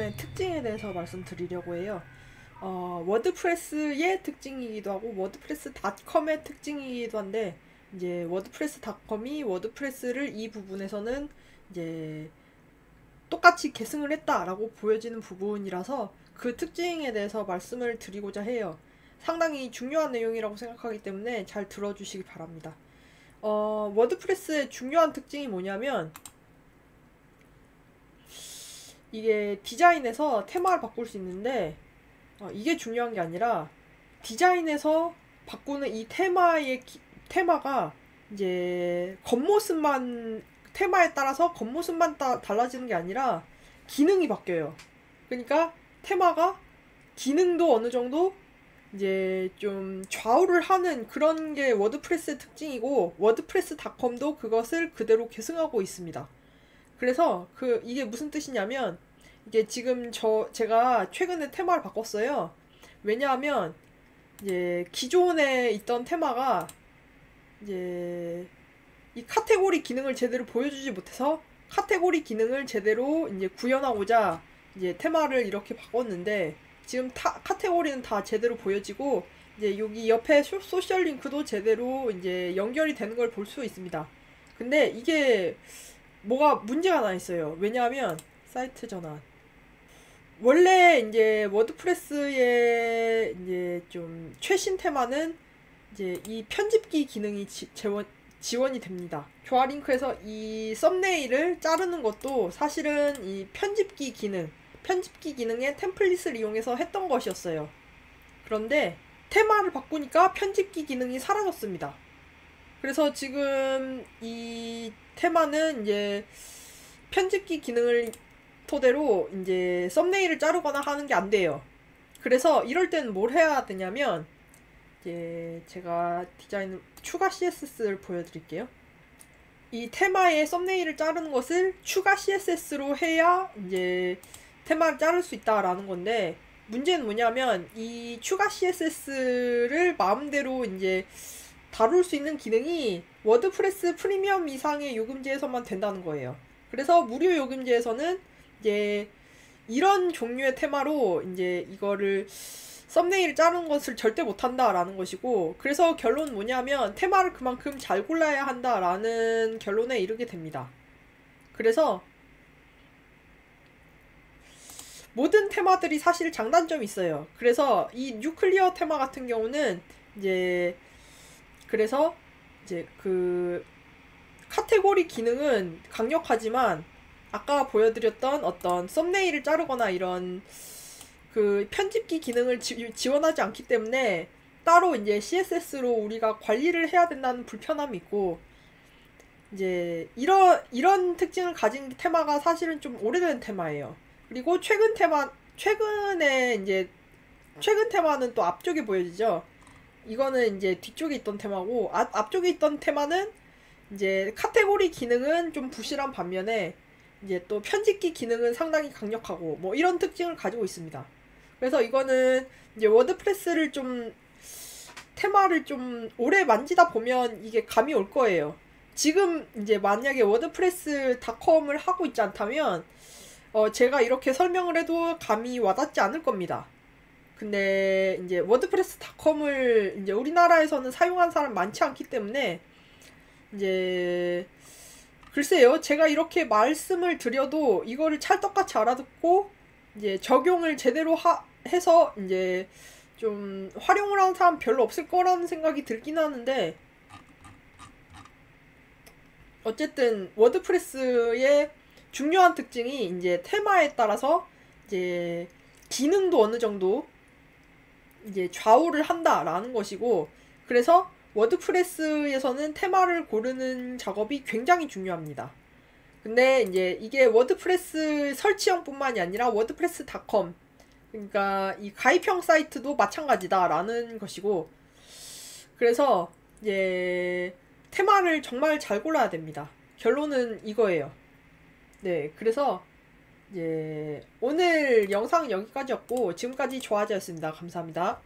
테마의 특징에 대해서 말씀드리려고 해요. 워드프레스의 특징이기도 하고 워드프레스닷컴의 특징이기도 한데, 이제 워드프레스닷컴이 워드프레스를 이 부분에서는 이제 똑같이 계승을 했다라고 보여지는 부분이라서 그 특징에 대해서 말씀을 드리고자 해요. 상당히 중요한 내용이라고 생각하기 때문에 잘 들어주시기 바랍니다. 워드프레스의 중요한 특징이 뭐냐면, 이게 디자인에서 테마를 바꿀 수 있는데, 이게 중요한 게 아니라 디자인에서 바꾸는 이 테마가 이제 겉모습만, 테마에 따라서 겉모습만 달라지는 게 아니라 기능이 바뀌어요. 그러니까 테마가 기능도 어느 정도 이제 좀 좌우를 하는 그런 게 워드프레스의 특징이고, 워드프레스닷컴도 그것을 그대로 계승하고 있습니다. 그래서 이게 무슨 뜻이냐면, 이게 지금 제가 최근에 테마를 바꿨어요. 왜냐하면 이제 기존에 있던 테마가 이제 이 카테고리 기능을 제대로 보여주지 못해서 카테고리 기능을 제대로 이제 구현하고자 이제 테마를 이렇게 바꿨는데, 지금 카테고리는 다 제대로 보여지고, 이제 여기 옆에 소셜 링크도 제대로 이제 연결이 되는 걸 볼 수 있습니다. 근데 이게 뭐가 문제가 나 있어요. 왜냐하면 사이트 전환. 원래 이제 워드프레스의 이제 좀 최신 테마는 이제 이 편집기 기능이 지원이 됩니다. 교화 링크에서 이 썸네일을 자르는 것도 사실은 이 편집기 기능의 템플릿을 이용해서 했던 것이었어요. 그런데 테마를 바꾸니까 편집기 기능이 사라졌습니다. 그래서 지금 이 테마는 이제 편집기 기능을 토대로 이제 썸네일을 자르거나 하는 게 안 돼요. 그래서 이럴 때는 뭘 해야 되냐면, 이제 제가 디자인 추가 CSS를 보여드릴게요. 이 테마의 썸네일을 자르는 것을 추가 CSS로 해야 이제 테마를 자를 수 있다라는 건데, 문제는 뭐냐면 이 추가 CSS를 마음대로 이제 다룰 수 있는 기능이 워드프레스 프리미엄 이상의 요금제에서만 된다는 거예요. 그래서 무료 요금제에서는 이제 이런 종류의 테마로 이제 이거를 썸네일을 자르는 것을 절대 못한다라는 것이고, 그래서 결론은 뭐냐면 테마를 그만큼 잘 골라야 한다라는 결론에 이르게 됩니다. 그래서 모든 테마들이 사실 장단점이 있어요. 그래서 이 뉴클리어 테마 같은 경우는 이제 그래서 이제 그 카테고리 기능은 강력하지만, 아까 보여드렸던 어떤 썸네일을 자르거나 이런 그 편집기 기능을 지원하지 않기 때문에 따로 이제 CSS로 우리가 관리를 해야 된다는 불편함이 있고, 이제 이런 특징을 가진 테마가 사실은 좀 오래된 테마예요. 그리고 최근 테마는 또 앞쪽에 보여지죠. 이거는 이제 뒤쪽에 있던 테마고, 앞쪽에 있던 테마는 이제 카테고리 기능은 좀 부실한 반면에 이제 또 편집기 기능은 상당히 강력하고 뭐 이런 특징을 가지고 있습니다. 그래서 이거는 이제 워드프레스를 테마를 좀 오래 만지다 보면 이게 감이 올 거예요. 지금 이제 만약에 워드프레스닷컴을 하고 있지 않다면 제가 이렇게 설명을 해도 감이 와닿지 않을 겁니다. 근데 이제 워드프레스닷컴을 이제 우리나라에서는 사용한 사람 많지 않기 때문에, 이제 글쎄요, 제가 이렇게 말씀을 드려도 이거를 찰떡같이 알아듣고 이제 적용을 제대로 해서 이제 좀 활용을 하는 사람 별로 없을 거라는 생각이 들긴 하는데, 어쨌든 워드프레스의 중요한 특징이 이제 테마에 따라서 이제 기능도 어느 정도 이제 좌우를 한다라는 것이고, 그래서 워드프레스에서는 테마를 고르는 작업이 굉장히 중요합니다. 근데 이제 이게 워드프레스 설치형뿐만이 아니라 워드프레스닷컴, 그러니까 이 가입형 사이트도 마찬가지다라는 것이고, 그래서 이제 테마를 정말 잘 골라야 됩니다. 결론은 이거예요. 네, 그래서 이제 오늘 영상은 여기까지였고, 지금까지 조아지였습니다. 감사합니다.